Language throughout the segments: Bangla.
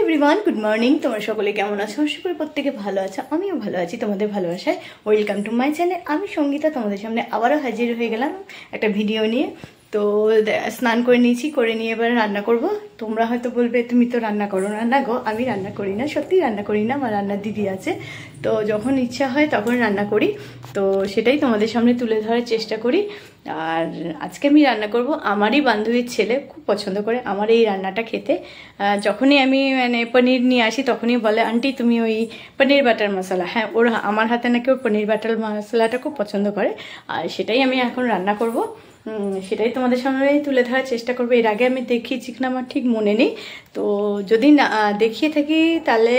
Everyone, good morning. তোমরা সকলে কেমন আছো? আশা করি প্রত্যেকে ভালো আছো। আমিও ভালো আছি তোমাদের ভালোবাসায়। Welcome to my channel. আমি সঙ্গীতা তোমাদের সামনে আবারও হাজির হয়ে গেলাম একটা ভিডিও নিয়ে। তো স্নান করে নিয়েছি, করে নিয়ে এবার রান্না করব। তোমরা হয়তো বলবে তুমি তো রান্না করো না। না গো, আমি রান্না করি না, সত্যি রান্না করি না। আমার রান্নার দিদি আছে, তো যখন ইচ্ছা হয় তখন রান্না করি। তো সেটাই তোমাদের সামনে তুলে ধরার চেষ্টা করি। আর আজকে আমি রান্না করব, আমারই বান্ধবীর ছেলে খুব পছন্দ করে আমার এই রান্নাটা খেতে। যখনই আমি পনির নিয়ে আসি তখনই বলে, আন্টি তুমি ওই পনির বাটার মশলা। হ্যাঁ, ওর আমার হাতে নাকি ওর পনির বাটার মশলাটা খুব পছন্দ করে। আর সেটাই আমি এখন রান্না করব, সেটাই তোমাদের সামনে তুলে ধরার চেষ্টা করবো। এর আগে আমি দেখিয়েছি কিনা আমার ঠিক মনে নেই, তো যদি না দেখিয়ে থাকি তাহলে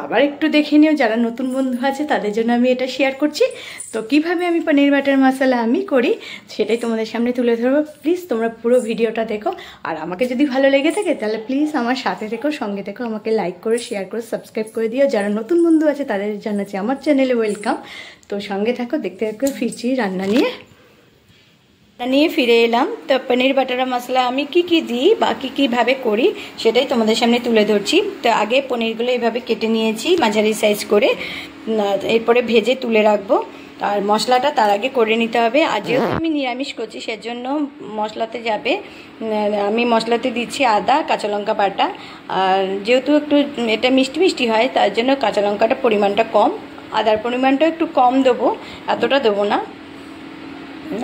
আবার একটু দেখে নিও। যারা নতুন বন্ধু আছে তাদের জন্য আমি এটা শেয়ার করছি। তো কিভাবে আমি পনির বাটার মশলা আমি করি সেটাই তোমাদের সামনে তুলে ধরবো। প্লিজ তোমরা পুরো ভিডিওটা দেখো। আর আমাকে যদি ভালো লেগে থাকে তাহলে প্লিজ আমার সাথে থেকো, সঙ্গে থেকো। আমাকে লাইক করে, শেয়ার করে, সাবস্ক্রাইব করে দিও। যারা নতুন বন্ধু আছে তাদের জানাচ্ছি আমার চ্যানেলে ওয়েলকাম। তো সঙ্গে থাকো, দেখতে থাকো ফিরছি রান্না নিয়ে ফিরে এলাম। তো পনির বাটার মশলা আমি কি দিই বা কীভাবে করি সেটাই তোমাদের সামনে তুলে ধরছি। তো আগে পনিরগুলো এইভাবে কেটে নিয়েছি মাঝারি সাইজ করে, এরপরে ভেজে তুলে রাখবো। আর মশলাটা তার আগে করে নিতে হবে। আর যেহেতু আমি নিরামিষ করছি সেজন্য মশলাতে যাবে, আমি মশলাতে দিচ্ছি আদা, কাঁচা লঙ্কা বাটা। আর যেহেতু একটু এটা মিষ্টি মিষ্টি হয় তার জন্য কাঁচা লঙ্কাটা পরিমাণটা কম, আদার পরিমাণটা একটু কম দেবো, এতটা দেবো না।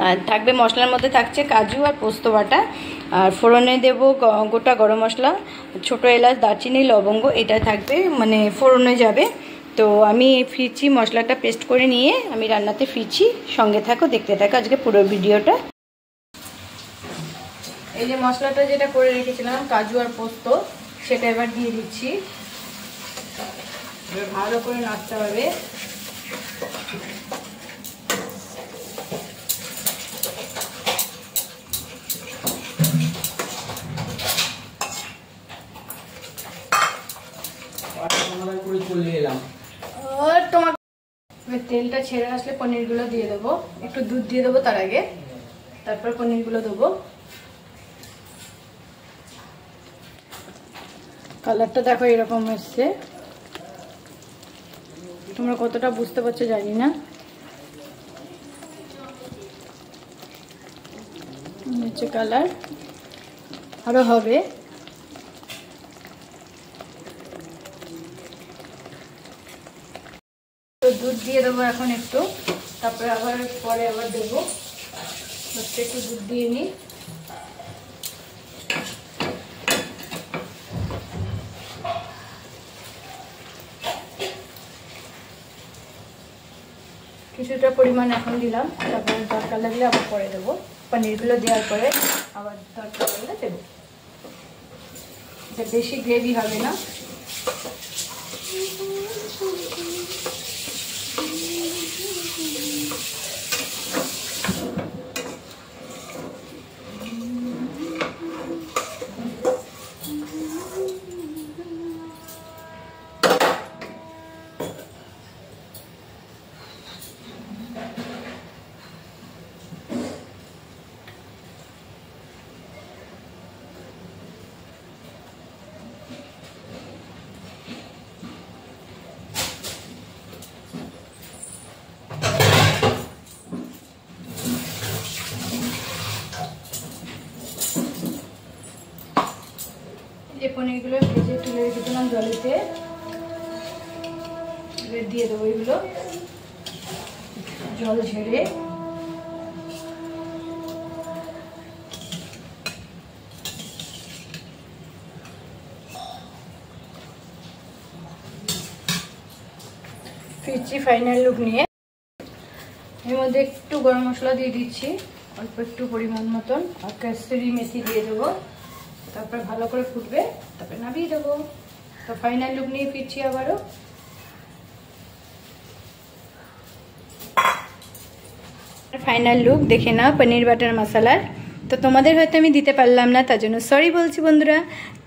আর থাকবে মশলার মধ্যে থাকছে কাজু আর পোস্ত বাটা। আর ফোড়নে দেব গোটা গরম মশলা, ছোটো এলাচ, দারচিনি, লবঙ্গ, এটা থাকবে মানে ফোড়নে যাবে। তো আমি ফিরছি, মশলাটা পেস্ট করে নিয়ে আমি রান্নাতে ফিরছি। সঙ্গে থাকো, দেখতে থাকো আজকে পুরো ভিডিওটা। এই যে মশলাটা যেটা করে রেখেছিলাম কাজু আর পোস্ত, সেটা এবার দিয়ে দিচ্ছি। এবার ভালো করে নাড়তে হবে। তেলটা ছেড়ে আসলে পনিরগুলো দিয়ে দেবো, একটু দুধ দিয়ে দেবো তার আগে, তারপর পনিরগুলো দেবো। কালারটা দেখো এরকম এসছে, তোমরা কতটা বুঝতে পারছো জানি না। হচ্ছে কালার, আরো হবে। তো দুধ দিয়ে দেবো এখন একটু, তারপরে আবার পরে আবার দেবো। একটু দুধ দিয়ে নিই। কিছুটা পরিমাণ এখন দিলাম, তারপরে দরকার লাগলে আবার পরে দেবো। পনিরগুলো দেওয়ার পরে আবার দরকার লাগলে দেবো। বেশি গ্রেভি হবে না। যে পনিরগুলো ভেজে তুলে রেখেছিলাম জলেতে, দিয়ে দেবো এগুলো জল ঝেড়ে। ফিরছি ফাইনাল লুক নিয়ে। এর মধ্যে একটু গরম মশলা দিয়ে দিচ্ছি, অল্প একটু পরিমাণ মতন, আর কাসুরি মেথি দিয়ে দেবো। তারপর ভালো করে ফুটবে, তারপরে নামিয়ে দেবো। তো ফাইনাল লুক নিয়ে ফিরছি আবারও। ফাইনাল লুক দেখে নাও পনির বাটার মশলার। তো তোমাদের হয়তো আমি দিতে পারলাম না, তার জন্য সরি বলছি বন্ধুরা।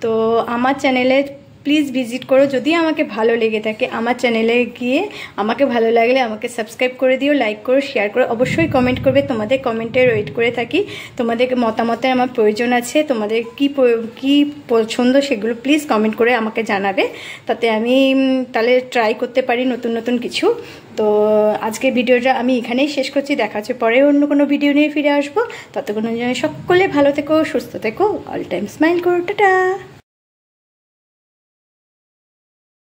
তো আমার চ্যানেলে প্লিজ ভিজিট করো। যদি আমাকে ভালো লেগে থাকে আমার চ্যানেলে গিয়ে আমাকে ভালো লাগলে আমাকে সাবস্ক্রাইব করে দিও, লাইক করো, শেয়ার করো, অবশ্যই কমেন্ট করবে। তোমাদের কমেন্টের ওয়েট করে থাকি। তোমাদের মতামতের আমার প্রয়োজন আছে। তোমাদের কি পছন্দ সেগুলো প্লিজ কমেন্ট করে আমাকে জানাবে, তাতে আমি তাহলে ট্রাই করতে পারি নতুন নতুন কিছু। তো আজকে ভিডিওটা আমি এখানেই শেষ করছি। দেখা হচ্ছে পরে অন্য কোনো ভিডিও নিয়ে ফিরে আসবো। ততক্ষণ সকলে ভালো থেকো, সুস্থ থেকো, অল টাইম স্মাইল করো, টাটা।